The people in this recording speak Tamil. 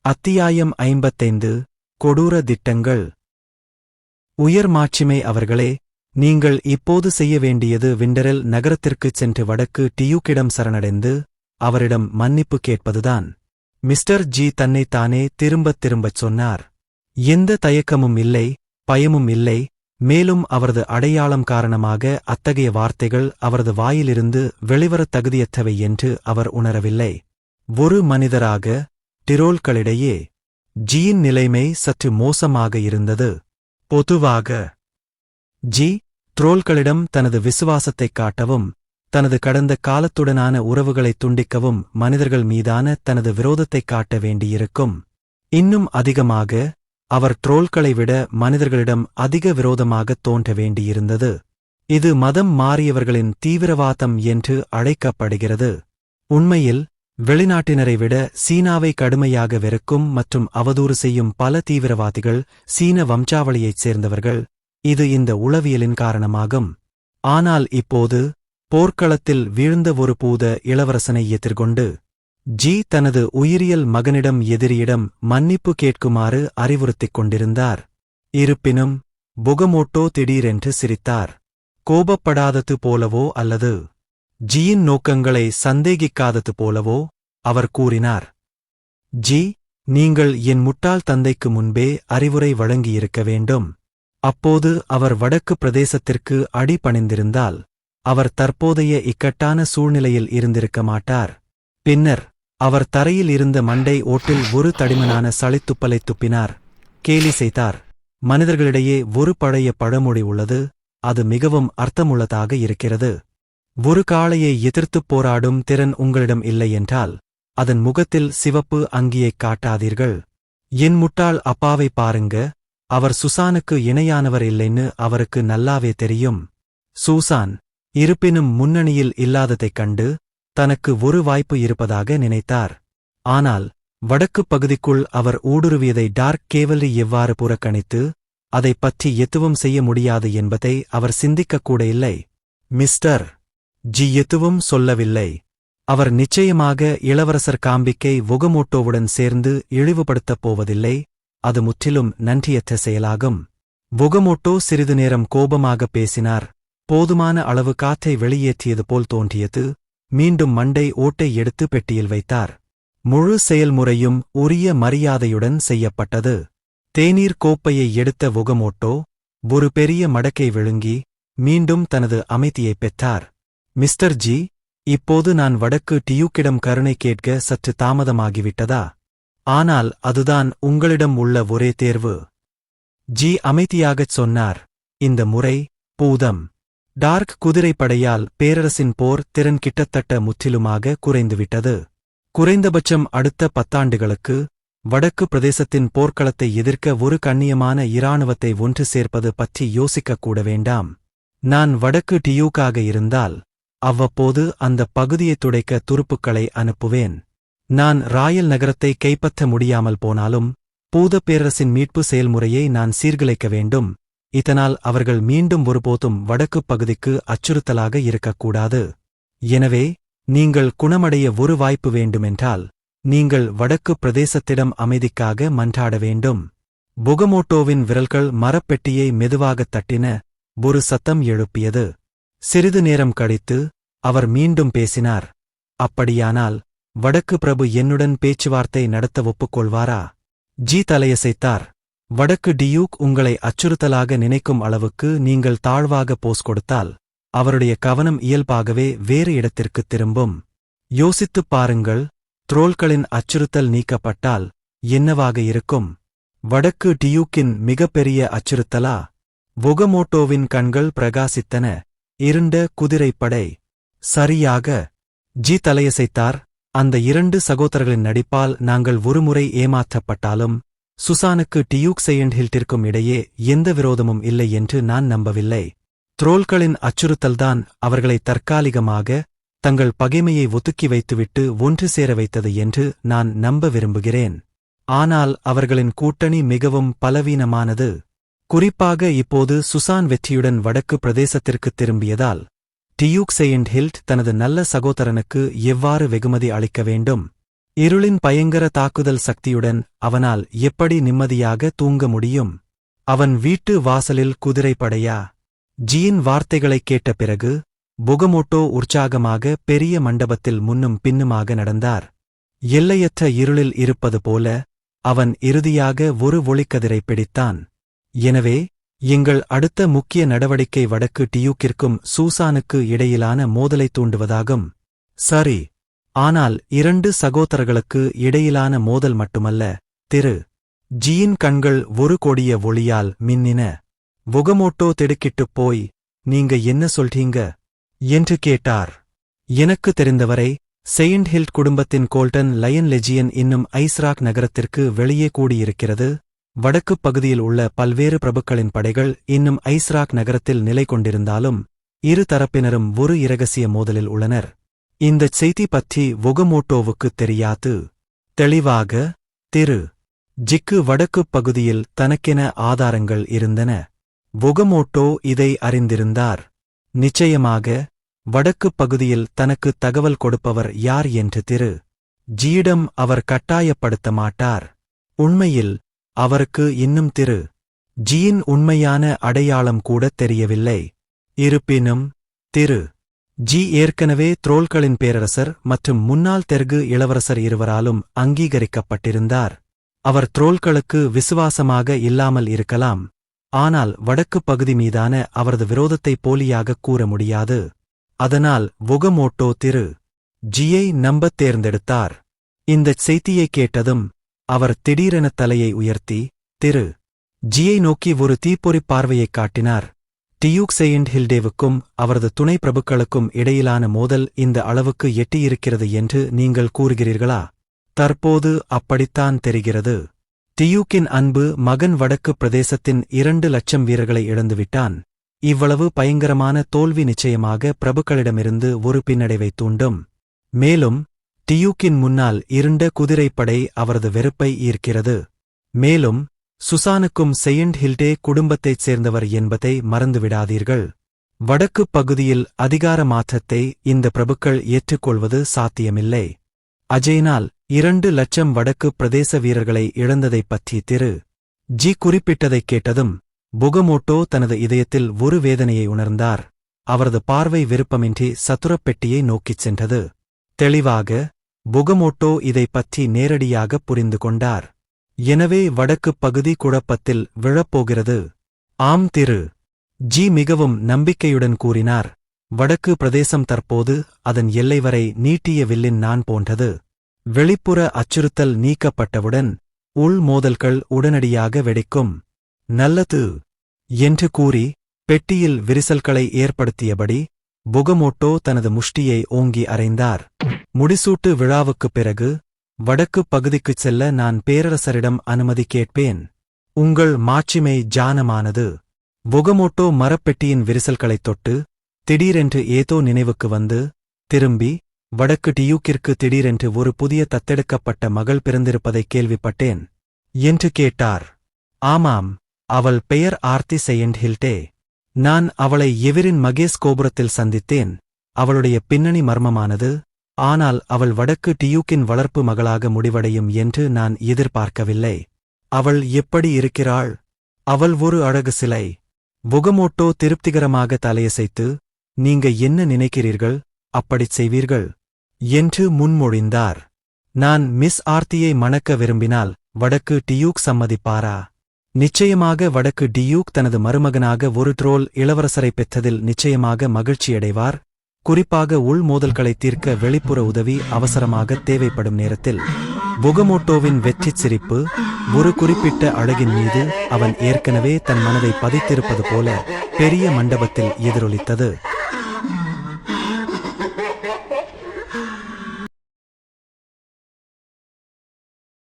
அத்தியாயம் 55 கொடூர திட்டங்கள். உயர் மாட்சிமை அவர்களே, நீங்கள் இப்போது செய்ய வேண்டியது விண்டரெல் நகரத்திற்குச் சென்று வடக்கு டியூக்கிடம் சரணடைந்து அவரிடம் மன்னிப்பு கேட்பதுதான். மிஸ்டர் ஜி தன்னைத்தானே திரும்பத் திரும்பச் சொன்னார். எந்த தயக்கமும் இல்லை, பயமும் இல்லை. மேலும் அவரது அடையாளம் காரணமாக அத்தகைய வார்த்தைகள் அவரது வாயிலிருந்து வெளிவரத் தகுதியற்றவை என்று அவர் உணரவில்லை. ஒரு மனிதராக டிரோல்களிடையே ஜியின் நிலைமை சற்று மோசமாக இருந்தது. பொதுவாக ஜி ட்ரோல்களிடம் தனது விசுவாசத்தைக் காட்டவும் தனது கடந்த காலத்துடனான உறவுகளைத் துண்டிக்கவும் மனிதர்கள் மீதான தனது விரோதத்தைக் காட்ட வேண்டியிருக்கும். இன்னும் அதிகமாக அவர் ட்ரோல்களை விட மனிதர்களிடம் அதிக விரோதமாகத் தோன்ற வேண்டியிருந்தது. இது மதம் மாறியவர்களின் தீவிரவாதம் என்று அழைக்கப்படுகிறது. உண்மையில் வெளிநாட்டினரை விட சீனாவை கடுமையாக வெறுக்கும் மற்றும் அவதூறு செய்யும் பல தீவிரவாதிகள் சீன வம்சாவளியைச் சேர்ந்தவர்கள். இது இந்த உளவியலின் காரணமாகும். ஆனால் இப்போது போர்க்களத்தில் வீழ்ந்த ஒரு பூத இளவரசனை எதிர்கொண்டு ஜி தனது உயிரியல் மகனிடம் எதிரியிடம் மன்னிப்பு கேட்குமாறு அறிவுறுத்திக் கொண்டிருந்தார். இருப்பினும் புகமோட்டோ திடீரென்று சிரித்தார். கோபப்படாதது போலவோ அல்லது ஜியின் நோக்கங்களை சந்தேகிக்காதது போலவோ அவர் கூறினார். ஜி, நீங்கள் என் முட்டாள் தந்தைக்கு முன்பே அறிவுரை வழங்கியிருக்க வேண்டும். அப்போது அவர் வடக்கு பிரதேசத்திற்கு அடி பணிந்திருந்தால் அவர் தற்போதைய இக்கட்டான சூழ்நிலையில் இருந்திருக்க மாட்டார். பின்னர் அவர் தரையில் இருந்த மண்டை ஓட்டில் ஒரு தடிமனான சளித்துப்பலைத் துப்பினார். கேலி செய்தார். மனிதர்களிடையே ஒரு பழைய பழமொழி உள்ளது. அது மிகவும் அர்த்தமுள்ளதாக இருக்கிறது. ஒரு காளையை எதிர்த்துப் போராடும் திறன் உங்களிடம் இல்லை என்றால் அதன் முகத்தில் சிவப்பு அங்கியைக் காட்டாதீர்கள். என் முட்டாள் அப்பாவை பாருங்க, அவர் சுசானுக்கு இணையானவர் இல்லைன்னு அவருக்கு நல்லாவே தெரியும். சூசான் இருப்பினும் முன்னணியில் இல்லாததைக் கண்டு தனக்கு ஒரு வாய்ப்பு இருப்பதாக நினைத்தார். ஆனால் வடக்குப் பகுதிக்குள் அவர் ஊடுருவியதை டார்க் கேவலரி எவ்வாறு புறக்கணித்து அதைப் பற்றி எதுவும் செய்ய முடியாது என்பதை அவர் சிந்திக்கக்கூட இல்லை. மிஸ்டர் ஜி எதுவும் சொல்லவில்லை. அவர் நிச்சயமாக இளவரசர் காம்பிக்கை வுகமோட்டோவுடன் சேர்ந்து இழிவுபடுத்தப் போவதில்லை. அது முற்றிலும் நன்றியற்ற செயலாகும். வுகமோட்டோ சிறிது நேரம் கோபமாக பேசினார். போதுமான அளவு காற்றை வெளியேற்றியது போல் தோன்றியது. மீண்டும் மண்டை ஓட்டை எடுத்து பெட்டியில் வைத்தார். முழு செயல்முறையும் உரிய மரியாதையுடன் செய்யப்பட்டது. தேநீர் கோப்பையை எடுத்த வுகமோட்டோ ஒரு பெரிய மடக்கை விழுங்கி மீண்டும் தனது அமைதியைப் பெற்றார். மிஸ்டர் ஜி, இப்போது நான் வடக்கு டியூக்கிடம் கருணை கேட்க சற்று தாமதமாகிவிட்டதா? ஆனால் அதுதான் உங்களிடம் உள்ள ஒரே தேர்வு. ஜி அமைதியாகச் சொன்னார். இந்த முறை பூதம் டார்க் குதிரைப்படையால் பேரரசின் போர் திறன் கிட்டத்தட்ட முற்றிலுமாக குறைந்துவிட்டது. குறைந்தபட்சம் அடுத்த 10 ஆண்டுகளுக்கு வடக்கு பிரதேசத்தின் போர்க்களத்தை எதிர்க்க ஒரு கண்ணியமான இராணுவத்தை ஒன்று சேர்ப்பது பற்றி யோசிக்கக்கூட வேண்டாம். நான் வடக்கு டியூக்காக இருந்தால் அவ்வப்போது அந்த பகுதியைத் துடைக்க துருப்புக்களை அனுப்புவேன். நான் ராயல் நகரத்தை கைப்பற்ற முடியாமல் போனாலும் பூதப் பேரரசின் மீட்பு செயல்முறையை நான் சீர்குலைக்க வேண்டும். இதனால் அவர்கள் மீண்டும் ஒருபோதும் வடக்குப் பகுதிக்கு அச்சுறுத்தலாக இருக்கக்கூடாது. எனவே நீங்கள் குணமடைய ஒரு வாய்ப்பு வேண்டுமென்றால் நீங்கள் வடக்கு பிரதேசத்திடம் அமைதிக்காக மன்றாட வேண்டும். புகமோட்டோவின் விரல்கள் மரப்பெட்டியை மெதுவாகத் தட்டின. ஒரு சத்தம் எழுப்பியது. சிறிது நேரம் கழித்து அவர் மீண்டும் பேசினார். அப்படியானால் வடக்கு பிரபு என்னுடன் பேச்சுவார்த்தை நடத்த ஒப்புக்கொள்வாரா? ஜி தலையசைத்தார். வடக்கு டியூக் உங்களை அச்சுறுத்தலாக நினைக்கும் அளவுக்கு நீங்கள் தாழ்வாக போஸ் கொடுத்தால் அவருடைய கவனம் இயல்பாகவே வேறு இடத்திற்குத் திரும்பும். யோசித்துப் பாருங்கள், ட்ரோல்களின் அச்சுறுத்தல் நீக்கப்பட்டால் என்னவாக இருக்கும்? வடக்கு டியூக்கின் மிகப்பெரிய அச்சுறுத்தலா? வுகமோட்டோவின் கண்கள் பிரகாசித்தன. இருண்ட குதிரைப்படை. சரியாக. ஜி தலையசைத்தார். அந்த 2 சகோதரர்களின் நடிப்பால் நாங்கள் ஒருமுறை ஏமாற்றப்பட்டாலும் சுசானுக்கு டியூக் செயின்ட்ஹில்ட்டிற்கும் இடையே எந்த விரோதமும் இல்லை என்று நான் நம்பவில்லை. ட்ரோல்களின் அச்சுறுத்தல்தான் அவர்களை தற்காலிகமாக தங்கள் பகைமையை ஒதுக்கி வைத்துவிட்டு ஒன்று சேர வைத்தது என்று நான் நம்ப விரும்புகிறேன். ஆனால் அவர்களின் கூட்டணி மிகவும் பலவீனமானது. குறிப்பாக இப்போது சுசான் வெற்றியுடன் வடக்கு பிரதேசத்திற்குத் திரும்பியதால் டியூக் செயின்ட்ஹில்ட் தனது நல்ல சகோதரனுக்கு எவ்வாறு வெகுமதி அளிக்க வேண்டும்? இருளின் பயங்கர தாக்குதல் சக்தியுடன் அவனால் எப்படி நிம்மதியாக தூங்க முடியும்? அவன் வீட்டு வாசலில் குதிரைப்படையா? ஜியின் வார்த்தைகளைக் கேட்ட பிறகு புகமோட்டோ உற்சாகமாக பெரிய மண்டபத்தில் முன்னும் பின்னுமாக நடந்தார். எல்லையற்ற இருளில் இருப்பது போல அவன் இறுதியாக ஒரு ஒளிக்கதிரை பிடித்தான். எனவே எங்கள் அடுத்த முக்கிய நடவடிக்கை வடக்கு டியூக்கிற்கும் சூசானுக்கு இடையிலான மோதலை தூண்டுவதாகும். சரி, ஆனால் 2 சகோதரர்களுக்கு இடையிலான மோதல் மட்டுமல்ல, திரு. ஜியின் கண்கள் ஒரு கொடிய ஒளியால் மின்னின. புகமோட்டோ திடுக்கிட்டுப் போய், நீங்க என்ன சொல்றீங்க? என்று கேட்டார். எனக்கு தெரிந்தவரை செயின்ட் ஹில்ட் குடும்பத்தின் கோல்டன் லயன் லெஜியன் இன்னும் ஐஸ்ராக் நகரத்திற்கு வெளியே கூடியிருக்கிறது. வடக்குப் பகுதியில் உள்ள பல்வேறு பிரபுக்களின் படைகள் இன்னும் ஐஸ்ராக் நகரத்தில் நிலை கொண்டிருந்தாலும் இரு தரப்பினரும் ஒரு இரகசிய மோதலில் உள்ளனர். இந்தச் செய்தி பற்றி புகமோட்டோவுக்குத் தெரியாது. தெளிவாக, திரு. ஜிக்கு வடக்குப் பகுதியில் தனக்கென ஆதாரங்கள் இருந்தன. புகமோட்டோ இதை அறிந்திருந்தார். நிச்சயமாக வடக்குப் பகுதியில் தனக்கு தகவல் கொடுப்பவர் யார் என்று திரு. ஜியிடம் அவர் கட்டாயப்படுத்த மாட்டார். உண்மையில் அவருக்கு இன்னும் திரு. ஜியின் உண்மையான அடையாளம் கூட தெரியவில்லை. இருப்பினும் திரு. ஜி ஏற்கனவே த்ரோல்களின் பேரரசர் மற்றும் முன்னாள் தெற்கு இளவரசர் இருவராலும் அங்கீகரிக்கப்பட்டிருந்தார். அவர் த்ரோல்களுக்கு விசுவாசமாக இல்லாமல் இருக்கலாம், ஆனால் வடக்குப் பகுதி மீதான அவரது விரோதத்தை போலியாகக் கூற முடியாது. அதனால் புகமோட்டோ திரு. ஜியை நம்பத் தேர்ந்தெடுத்தார். இந்தச் செய்தியைக் கேட்டதும் அவர் திடீரென தலையை உயர்த்தி திரு. ஜியை நோக்கி ஒரு தீப்பொறிப் பார்வையைக் காட்டினார். டியூக் செயின்ட் ஹில்டேவுக்கும் அவரது துணை பிரபுக்களுக்கும் இடையிலான மோதல் இந்த அளவுக்கு எட்டியிருக்கிறது என்று நீங்கள் கூறுகிறீர்களா? தற்போது அப்படித்தான் தெரிகிறது. டியூக்கின் அன்பு மகன் வடக்கு பிரதேசத்தின் 2 லட்சம் வீரர்களை இழந்துவிட்டான். இவ்வளவு பயங்கரமான தோல்வி நிச்சயமாக பிரபுக்களிடமிருந்து ஒரு பின்னடைவைத் தூண்டும். மேலும் டியூக்கின் முன்னால் இருண்ட குதிரைப்படை அவரது வெறுப்பை ஈர்க்கிறது. மேலும் சுசானுக்கும் செயின்ட் ஹில்டே குடும்பத்தைச் சேர்ந்தவர் என்பதை மறந்துவிடாதீர்கள். வடக்குப் பகுதியில் அதிகார மாற்றத்தை இந்த பிரபுக்கள் ஏற்றுக்கொள்வது சாத்தியமில்லை. அஜய்னால் 2 லட்சம் வடக்கு பிரதேச வீரர்களை இழந்ததைப் பற்றி திரு. ஜி குறிப்பிட்டதைக் கேட்டதும் புகமோட்டோ தனது இதயத்தில் ஒரு வேதனையை உணர்ந்தார். அவரது பார்வை விருப்பமின்றி சத்துரப் பெட்டியை நோக்கிச் சென்றது. தெளிவாக புகமோட்டோ இதைப் பற்றி நேரடியாகப் புரிந்து கொண்டார். எனவே வடக்குப் பகுதி குழப்பத்தில் விழப்போகிறது. ஆம் திரு. ஜி மிகவும் நம்பிக்கையுடன் கூறினார். வடக்கு பிரதேசம் தற்போது அதன் எல்லை வரை நீட்டிய வில்லின் நான் போன்றது. வெளிப்புற அச்சுறுத்தல் நீக்கப்பட்டவுடன் உள் மோதல்கள் உடனடியாக வெடிக்கும். நல்லது என்று கூறி பெட்டியில் விரிசல்களை ஏற்படுத்தியபடி புகமோட்டோ தனது முஷ்டியை ஓங்கி அறைந்தார். முடிசூட்டு விழாவுக்குப் பிறகு வடக்குப் பகுதிக்குச் செல்ல நான் பேரரசரிடம் அனுமதி கேட்பேன். உங்கள் மாட்சிமை ஜானமானது. புகமோட்டோ மரப்பெட்டியின் விரிசல்களைத் தொட்டு திடீரென்று ஏதோ நினைவுக்கு வந்து திரும்பி, வடக்கு டியூக்கிற்கு திடீரென்று ஒரு புதிய தத்தெடுக்கப்பட்ட மகள் பிறந்திருப்பதைக் கேள்விப்பட்டேன் என்று கேட்டார். ஆமாம், அவள் பெயர் ஆர்த்தி செயின்ட் ஹில்டே. நான் அவளை எவிரின் மகேஸ் கோபுரத்தில் சந்தித்தேன். அவளுடைய பின்னணி மர்மமானது, ஆனால் அவள் வடக்கு டியூக்கின் வளர்ப்பு மகளாக முடிவடையும் என்று நான் எதிர்பார்க்கவில்லை. அவள் எப்படி இருக்கிறாள்? அவள் ஒரு அழகு சிலை. புகமோட்டோ திருப்திகரமாக தலையசைத்து, நீங்க என்ன நினைக்கிறீர்கள், அப்படிச் செய்வீர்கள் என்று முன்மொழிந்தார். நான் மிஸ் ஆர்த்தியை மணக்க விரும்பினால் வடக்கு டியூக் சம்மதிப்பாரா? நிச்சயமாக வடக்கு டியூக் தனது மருமகனாக ஒரு ட்ரோல் இளவரசரை பெற்றதில் நிச்சயமாக மகிழ்ச்சியடைவார். குறிப்பாக உள் மோதல்களைத் தீர்க்க வெளிப்புற உதவி அவசரமாக தேவைப்படும் நேரத்தில். புகமோட்டோவின் வெற்றிச் சிரிப்பு ஒரு குறிப்பிட்ட அழகின் மீது அவன் ஏற்கனவே தன் மனதை பதித்திருப்பது போல பெரிய மண்டபத்தில் எதிரொலித்தது.